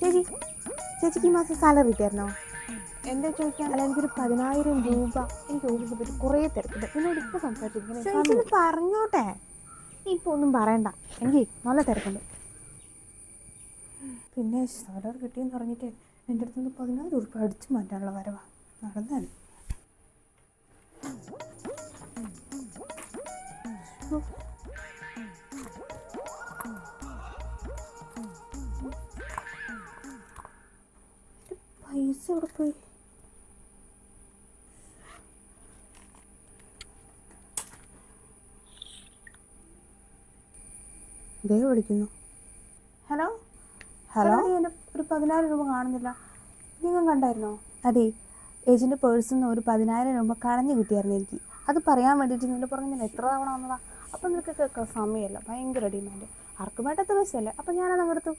ചേച്ചി ചേച്ചിക്ക് ഈ മാസം സാലറി കിട്ടിയായിരുന്നോ? എന്താ ചോദിക്കാൻ? അല്ല, എനിക്കൊരു 10,000 രൂപ എനിക്ക് ഓഫീസിൽ പറ്റി കുറേ തിരക്കുണ്ട്. എന്നോട് ഇപ്പോൾ സംസാരിച്ചിരിക്കുന്നത് പറഞ്ഞോട്ടെ. ഇപ്പോൾ ഒന്നും പറയണ്ട, എനിക്ക് നല്ല തിരക്കുണ്ട്. പിന്നെ സാലറി കിട്ടിയെന്ന് പറഞ്ഞിട്ട് എൻ്റെ അടുത്ത് നിന്ന് 10,000 രൂപ അടിച്ചു മാറ്റാനുള്ള വരവാ നടന്നാൽ. പൈസ എവിടെ പോയി? ദേ വിളിക്കുന്നു. ഹലോ ഹലോ, എൻ്റെ ഒരു 10,000 രൂപ കാണുന്നില്ല. നിങ്ങൾ കണ്ടായിരുന്നോ? അതെ, ഏജൻ്റെ പേഴ്സിൽ നിന്ന് ഒരു 10,000 രൂപ കളഞ്ഞു കിട്ടിയായിരുന്നു എനിക്ക്. അത് പറയാൻ വേണ്ടിയിട്ട് നിൻ്റെ പുറമെ ഞാൻ എത്ര തവണ വന്നതാ. അപ്പം നിനക്ക് കേൾക്കാൻ സമയമല്ല, ഭയങ്കര ഡിമാൻഡ്. ആർക്കും വേണ്ടാത്ത പൈസയല്ലേ, അപ്പം ഞാനത് അങ്ങെടുത്തു.